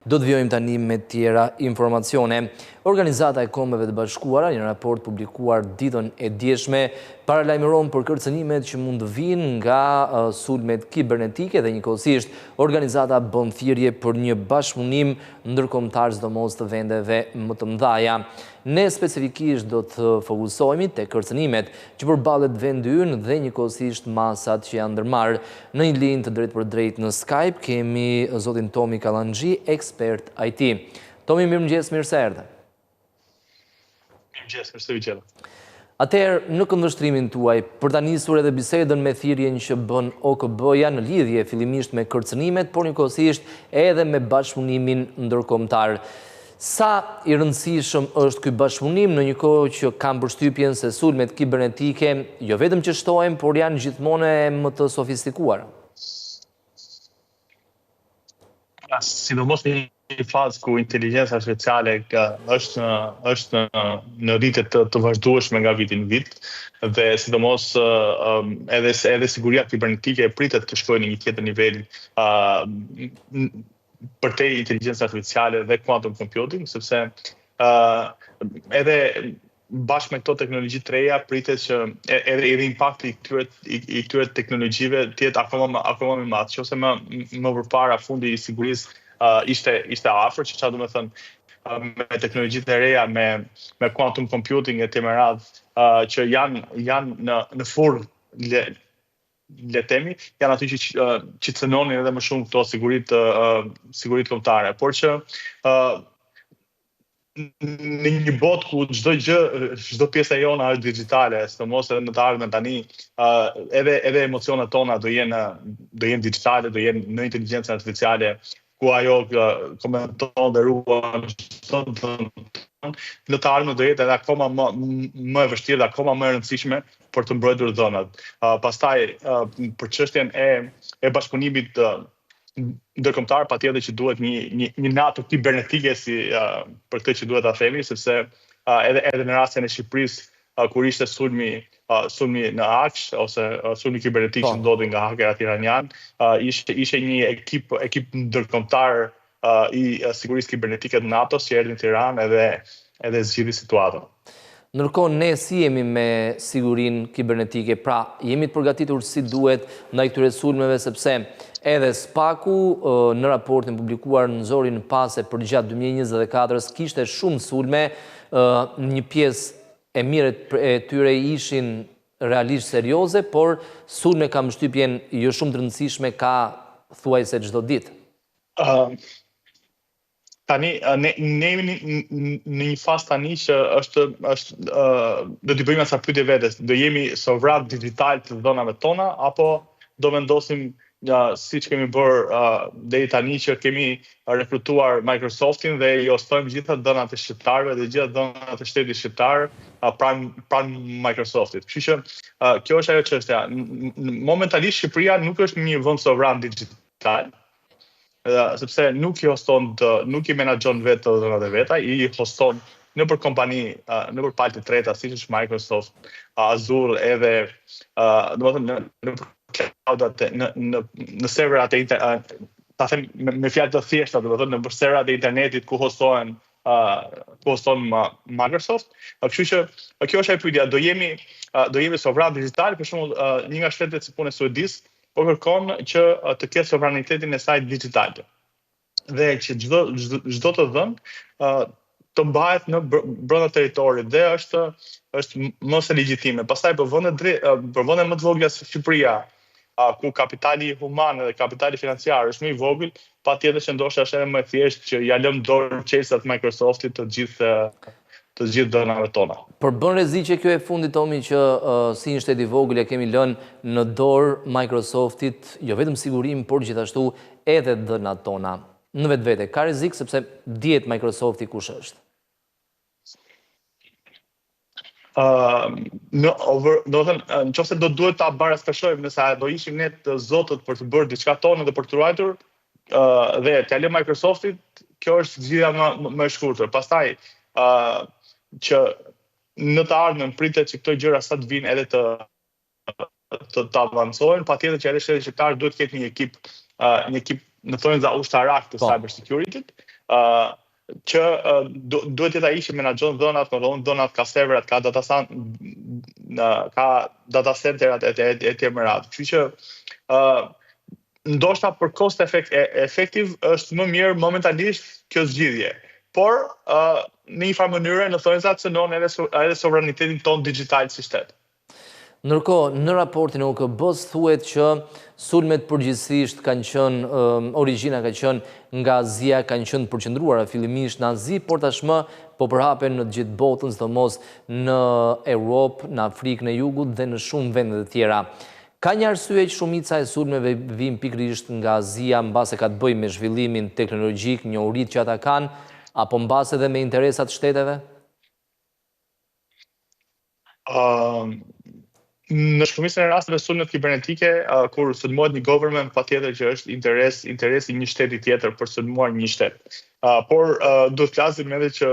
Do të vjojmë tani me tjera informacione. Organizata e Kombeve të Bashkuara, një raport publikuar ditën e djeshme, paralajmëron për kërcënimet që mund të vinë nga sulmet kibernetike dhe njëkohësisht organizata bën thirrje për një bashkëpunim ndërkombëtar sidomos të vendeve më të mëdha. Ne specifikisht do të fokusohemi te kërcënimet që përballet vendi ynë dhe njëkohësisht masat që janë ndërmarrë. Në një linjë të drejtë për drejtë në Skype kemi zotin Tomi Kallanxhi, ekspert IT. Tomi, mirëmëngjes, mirë se erdhe. Mirëmëngjes, mirë se vjen. Atëherë, në këndvështrimin tuaj, për ta nisur edhe bisedën me thirrjen që bën OKB-ja në lidhje fillimisht me kërcënimet, por njëkohësisht edhe me bashkëpunimin ndërkombëtar. Sa i rëndësishëm është ky bashkëpunim në një kohë që kam përshtypjen se sulmet kibernetike jo vetëm që shtohen, por janë gjithmonë më të sofistikuara? Sidomos në një fazë ku inteligjenca artificiale është në rritje të vazhdueshme nga viti në vit, dhe sidomos edhe siguria kibernetike pritet të shkojë në një tjetër nivel për te inteligjenca artificiale dhe quantum computing, sepse edhe bashkë me këto teknologji të reja pritet që edhe impakti i këtyre teknologjive të jetë akoma më madh. Nëse më përpara fundi i sigurisë ishte afër, që çfarë do të thënë me teknologjitë e reja, me quantum computing e të meradh që janë në furrë le temi, janë aty që cënonin edhe më shumë këto siguritë kombëtare, por që në një botë ku çdo pjesë e jona është digjitale, sidomos edhe në të ardhmen tani, edhe emocionet tona do jenë digjitale, do jenë në inteligjencën artificiale, ku ajo komenton dhe ruan në të ardhmen do jetë edhe akoma më e vështirë dhe akoma më e rëndësishme për të mbrojtur dhënat. Pastaj për çështjen e bashkëpunimit ndërkombëtar, patjetër që duhet një NATO kibernetike për këtë që duhet ta themi, sepse edhe në rastin e Shqipërisë, kur ishte sulmi në Aqsh ose sulmi kibernetik që ndodhi nga hakerat iranian, ishte një ekip ndërkombëtar i sigurisë kibernetike të NATO-s që erdhi në Tiranë edhe zgjidhi situatën. Ndërkohë, ne si jemi me sigurinë kibernetike, pra jemi të përgatitur si duhet ndaj këtyre sulmeve, sepse edhe SPAK-u në raportin publikuar në zorin pase për gjatë 2024 kishte shumë sulme, një pjesë e mirë e tyre ishin realisht serioze, por sulme kam shtypjen jo shumë të rëndësishme ka thuajse çdo ditë. Tani, ne jemi në një fazë tani që do t'i bëjmë asa pyetje vetes, do jemi sovran digital të dhënave tona, apo do vendosim siç kemi bërë deri tani që kemi rekrutuar Microsoftin dhe i ostojmë gjitha dhënat e shqiptarëve dhe gjitha dhënat e shtetit shqiptar pranë Microsoftit. Kështu që kjo është ajo çështja. Momentalisht Shqipëria nuk është një vend sovran digital, sepse nuk i menaxhon vetë të dhënat e veta, i hoston nëpër kompani, nëpër palë të treta, siç është Microsoft, Azure, edhe domethënë nëpër cloudat, në serverat e ta them me fjalë të thjeshta, domethënë nëpër serverat e internetit ku hoston Microsoft. Kështu që kjo është ajo pyetja, do jemi sovran digital, për shembull, një nga shtetet si punë e Suedisë po kërkon që të ketë sovranitetin e saj digital. Dhe që çdo të dhënë të mbahet në brenda territorit dhe është mos e legjitime. Pastaj për vende më të vogla si Shqipëria, ku kapitali human dhe kapitali financiar është më i vogël, patjetër që ndoshta është edhe më e thjeshtë që ja lëm dorë qesat Microsoftit të gjithë dhënave tona. Por bën rreziqe kjo e fundit, Tomi, që si një shtet i vogël e kemi lënë në dorë Microsoftit jo vetëm sigurinë, por gjithashtu edhe dhënat tona. Në vetvete ka rrezik sepse dihet Microsofti kush është. Nëse do duhet ta baraskashojmë, nëse do ishim ne të zotët për të bërë diçka tonë dhe për të ruajtur dhe t'ia lëmë Microsoftit, kjo është zgjidhja më e shkurtër. Pastaj që në të ardhmen pritet që këto gjëra sa të vinë edhe të avancojnë, patjetër që edhe shteti shqiptar duhet të ketë një ekip në thonjza ushtarak të cyber security-t, që duhet jetë ai që menaxhon dhonat, ka serverat, ka data centerat e tjerë me radhë. Kështu që ndoshta për cost efektiv është më mirë momentalisht kjo zgjidhje. Por në një farë mënyrë në thonjza cënon edhe sovranitetin ton digital si shtet. Ndërkohë, në raportin e OKB-s thuhet që sulmet përgjithsisht kanë qenë, origjina ka qenë nga Azia, kanë qenë përqendruara fillimisht në Azi, por tashmë po përhapen në gjithë botën, sidomos në Europë, në Afrikën e Jugut dhe në shumë vende të tjera. Ka një arsye që shumica e sulmeve vijnë pikërisht nga Azia, mbase ka të bëjë me zhvillimin teknologjik, njohuritë që ata kanë, apo mbase edhe me interesat shteteve? Në shumicën e rasteve sulmet kibernetike, kur sulmohet një government, patjetër që është interesi një shteti tjetër për sulmuar një shtet. Por duhet flasim edhe që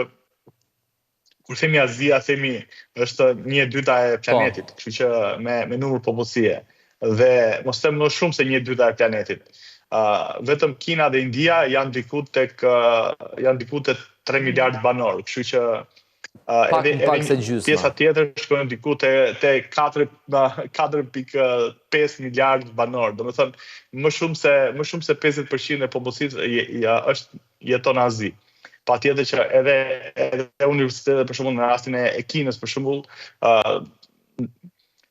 kur themi Azia, themi është 1/2 e planetit, kështu që me numër popullsie. Dhe mos them më shumë se 1/2 e planetit. Vetëm Kina dhe India janë diku tek 3 miliardë banor, kështu që pjesa tjetër shkojnë diku te 4.5 miliardë banor. Domethënë më shumë se 50% e popullsisë jeton në Azi. Patjetër që edhe universitetet, për shembull në rastin e Kinës, për shembull,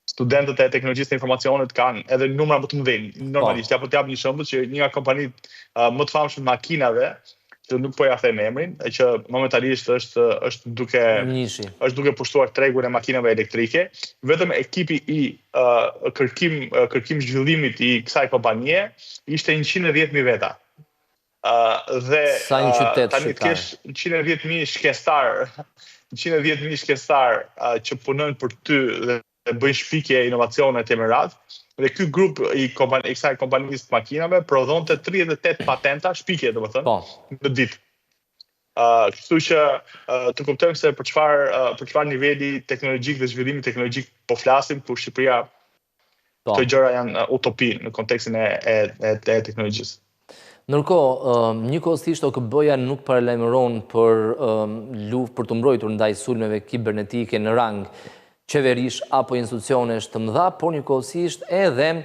studentët e teknologjisë të informacionit kanë edhe numra më të mëdhenj. Normalisht, apo të jap një shembull që një nga kompanitë më të famshme makinave, që nuk po ja them emrin, që momentalisht është duke pushtuar tregun e makinave elektrike, vetëm ekipi i kërkim zhvillimit i kësaj kompanie ishte 110.000 veta. Sa një qytet shqiptar. 110.000 shkencëtar, 110.000 shkencëtar që punojnë për ty dhe bëjnë shpikje inovacione të merat. Dhe ky grup i kësaj kompanisë të makinave prodhonte 38 patenta shpikje, domethënë, në ditë. Kështu që të kuptojmë se për çfarë niveli teknologjik dhe zhvillimi teknologjik po flasim, ku Shqipëria këto gjëra janë utopi në kontekstin e teknologjisë. Ndërkohë, njëkohësisht OKB-ja nuk paralajmëron për të mbrojtur ndaj sulmeve kibernetike në rang qeverish apo institucionesh të mëdha, por njëkohësisht edhe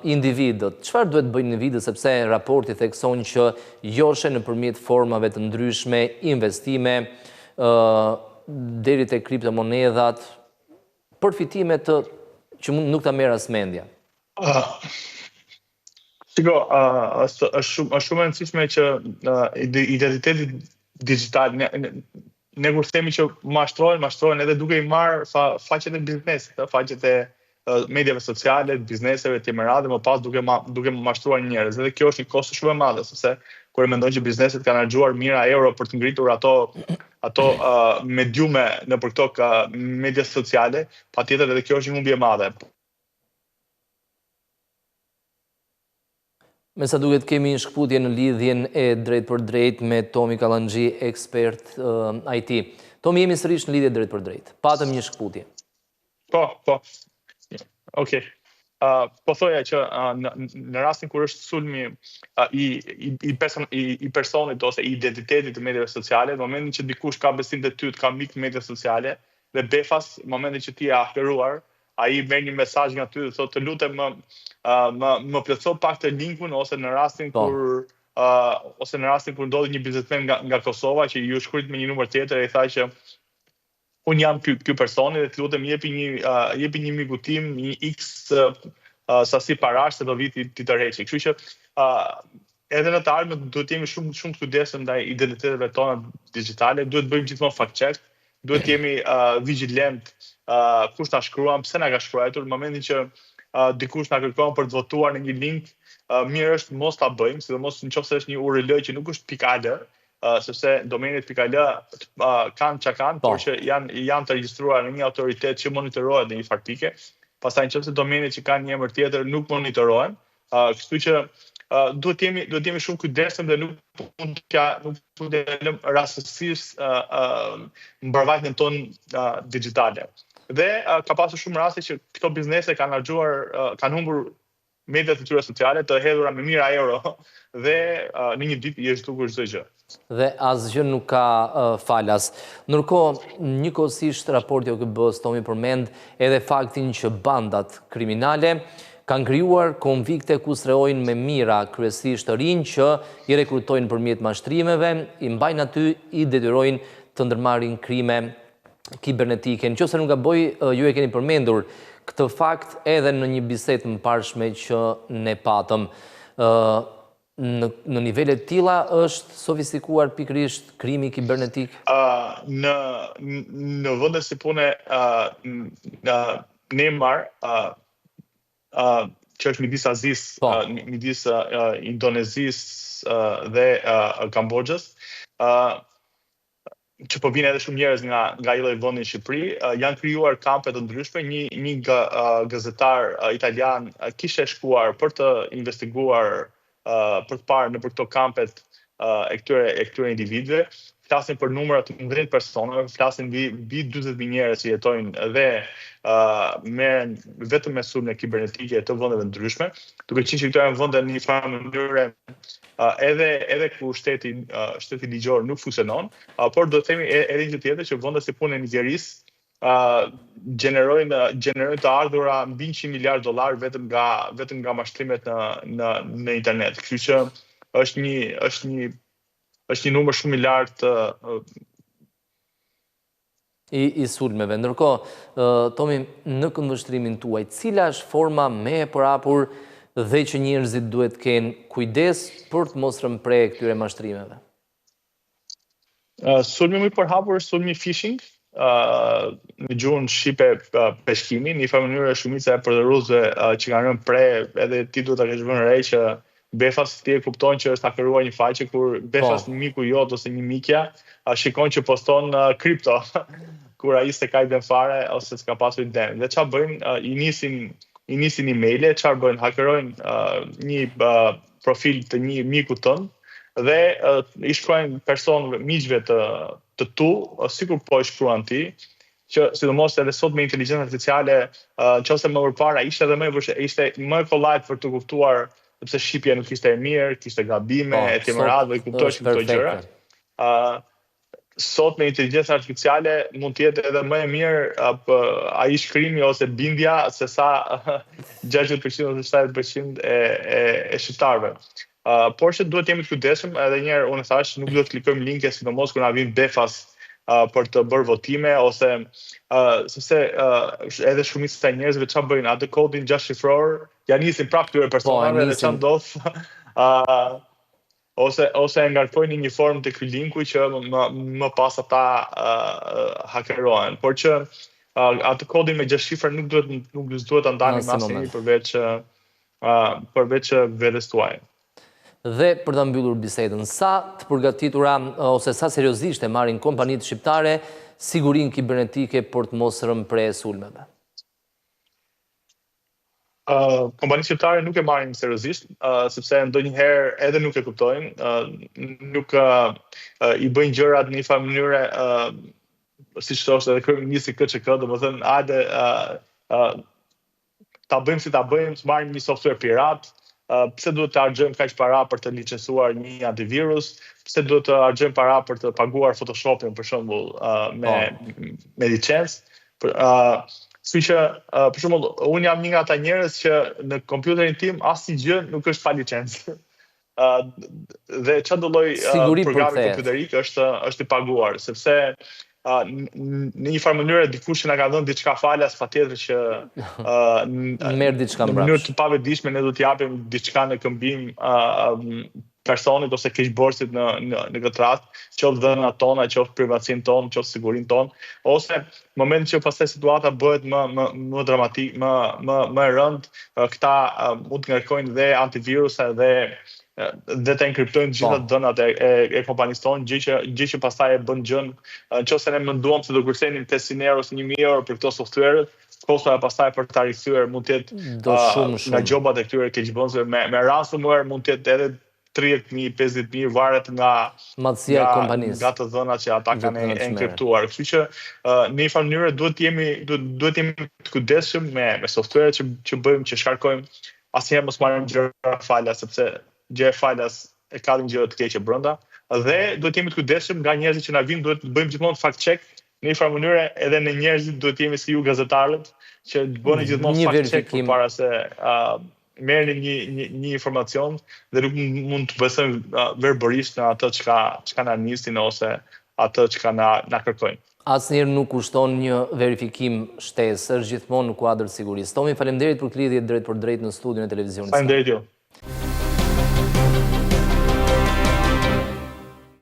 individët. Çfarë duhet bëjnë individët, sepse raporti thekson që joshe nëpërmjet formave të ndryshme, investime, deri te kriptomonedhat, përfitime që nuk ta merr as mendja. Shiko, është shumë e rëndësishme që identiteti digital, ne kur themi që mashtrohen edhe duke i marrë faqet e biznesit, faqet e mediave sociale, bizneseve të meradhe, më pas duke mashtruar njerëz. Dhe kjo është një kosto shumë e madhe, sepse kur e mendojnë që bizneset kanë harxuar mijëra euro për të ngritur ato mediume në për këto media sociale, patjetër edhe kjo është një humbje e madhe. Me sa duket kemi një shkputje në lidhjen e drejt për drejt me Tomi Kallanxhi, ekspert IT. Tomi, jemi sërish në lidhje drejt për drejt. Patëm një shkputje. Po. Okej. Po thoja që në rastin kur është sulmi i personit ose i identitetit të mediave sociale, në momentin që dikush ka besim të ty, ka mik në media sociale, dhe befas, në momentin që ti e hakeruar, ai merr një mesazh nga ty dhe thotë të lutem më plotëso pak të linkun ose në rastin kur ndodhi një biznesmen nga Kosova që ju shkruajt me një numër tjetër e i tha që unë jam ky personi dhe të lutem jepi një miku tim një X sasi parash se do vi ti tërheqi. Kështu që edhe në të ardhmen duhet jemi shumë të kujdesshëm ndaj identiteteve tona digjitale, duhet bëjmë gjithmonë fact check, duhet jemi vigjilent kush na shkruan, pse na ka shkruar, në momentin që dikush na kërkon për të votuar në një link, mirë është mos ta bëjmë, sidomos nëse është një URL që nuk është .al, sepse domenet .al kanë çka kanë, por që janë të regjistruar në një autoritet që monitorohet në një fartike. Pastaj nëse domenet që kanë një emër tjetër nuk monitorohen, kështu që duhet jemi shumë kujdesshëm dhe nuk mund të lëmë rastësisht mbarvajtjen tonë digjitale. Dhe ka pasur shumë raste që këto biznese kanë humbur mediat e tyre sociale të hedhura me mijëra euro dhe në një ditë i është tukur çdo gjë. Dhe asgjë nuk ka falas. Ndërkohë, njëkohësisht raporti OKB-s Tomi përmend edhe faktin që bandat kriminale kanë krijuar konvikte ku strehojnë me mira kryesisht të rinj që i rekrutojnë përmjet mashtrimeve, i mbajnë aty, i detyrojnë të ndërmarrin krime kibernetike. Nëse nuk gaboj, ju e keni përmendur këtë fakt edhe në një bisedë më parshme që ne patëm. Në nivelet tilla është sofistikuar pikërisht krimi kibernetik? Në vende si pune Neymar, që është midis Azisë, midis Indonezisë dhe Kambodgjës, që po vinë edhe shumë njerëz nga ai lloj vendi në Shqipëri, janë krijuar kampe të ndryshme. Një gazetar italian kishte shkuar për të investiguar, për të parë në për këto kampet e këtyre individëve. Flasin për numra të mëdhenj personave, flasin mbi 40.000 njerëz që jetojnë dhe merren vetëm me sulme kibernetike të vendeve ndryshme, duke qenë që këto janë vende në një farë mënyrë edhe ku shteti ligjor nuk funksionon, por do të themi edhe një tjetër që vende si puna e Nigjerisë gjenerojnë të ardhura mbi $100 miliard vetëm nga mashtrimet në internet. Kështu që është një numër shumë i lartë i sulmeve. Ndërkohë, Tomi, në këndvështrimin tuaj, cila është forma më e përhapur dhe që njerëzit duhet kenë kujdes për të mos rënë këtyre mashtrimeve? Sulmi më i përhapur është sulmi phishing, në gjuhën shqipe peshkimi, në një farë mënyrë shumica e përdoruzve që kanë rënë pre, edhe ti duhet ta kesh vënë re që befas ti e kupton që është hakeruar një faqe, kur befas miku jot ose një mikja shikon që poston kripto, kur ai s'e ka idem fare ose s'ka pasur idem. Dhe çfarë bëjnë? I nisin emaile, çfarë bëjnë? Hakerojnë një profil të një miku tënd dhe i shkruajnë personave, miqve të tu, sikur po i shkruan ti, që sidomos edhe sot me inteligjencë artificiale, nëse më përpara ishte edhe ishte më kollajt për të kuptuar, sepse shqipja nuk ishte e mirë, kishte gabime, etj. Dhe kuptohesh këto gjëra. Sot me inteligjencë artificiale mund të jetë edhe më e mirë ai shkrimi ose bindja se sa 60% ose 70% e shqiptarëve. Por që duhet jemi të kujdesshëm, edhe një herë unë thash, nuk duhet të klikojmë linke sidomos kur na vin befas për të bërë votime, ose sepse edhe shumica e njerëzve çfarë bëjnë, atë kodin 6 shifror, ja nisin prapë këtyre personave dhe çfarë ndodh, ose e ngarkojnë një formë të ky linku që më pas ata hakerohen. Por që atë kodin me 6 shifra nuk duhet ta ndalim asnjëri përveç vetes tuaj. Dhe për të mbyllur bisedën, sa të përgatitura ose sa seriozisht e marrin kompanitë shqiptare sigurinë kibernetike për të mos rënë pre sulmeve? Kompanitë shqiptare nuk e marrin seriozisht, sepse ndonjëherë edhe nuk e kuptojnë, nuk i bëjnë gjërat në një farë mënyre, siç thoshte edhe kryeministri KÇK, domethënë hajde ta bëjmë si ta bëjmë, të marrim një software pirat. Pse duhet të harxojmë kaq para për të licencuar një antivirus? Pse duhet të harxojmë para për të paguar Photoshopin për shembull me licencë? Kështu që për shembull unë jam një nga ata njerëz që në kompjuterin tim asnjë nuk është pa licencë. Dhe çdo lloj programi kompjuterik është i paguar, sepse në një farë mënyrë dikush që na ka dhënë diçka falas, patjetër që merr diçka në mënyrë të pavetëdijshme ne do t'i japim diçka në këmbim personit ose keqborësit në këtë rast, qoftë dhënat tona, qoftë privatësinë tonë, qoftë sigurinë tonë, ose në momentin që pastaj situata bëhet më dramatik, më e rëndë, këta mund të ngarkojnë dhe antivirusa dhe të enkriptojnë gjitha dhënat e kompanisë tonë, gjë që pastaj e bën gjën, nëse ne menduam se do kërcenim 500 euro ose 1000 euro për këto software, kosta e pastaj për ta rikthyer mund të jetë nga gjobat e këtyre keqbënësve me ransomware mund të jetë edhe 30.000, 50.000, varet nga madhësia e kompanisë, nga të dhënat që ata kanë enkriptuar. Kështu që në një farë mënyrë duhet jemi të kujdesshëm me software që bëjmë, që shkarkojmë, asnjëherë mos marrim gjëra falas, sepse gjë falas e ka një gjë të keqe brenda, Dhe duhet jemi të kujdesshëm nga njerëzit që na vinë, duhet të bëjmë gjithmonë fact check në një farë mënyrë, edhe në njerëzit duhet jemi si ju gazetarët, që të bëni gjithmonë fact check përpara se merrni një informacion dhe nuk mund të besojmë verbërisht në atë çka na nisin ose atë çka na kërkojnë. Asnjëherë nuk kushton një verifikim shtesë, është gjithmonë në kuadër sigurisë. Tomi, faleminderit për këtë lidhje drejt për drejt në studion e televizionit. Faleminderit ju.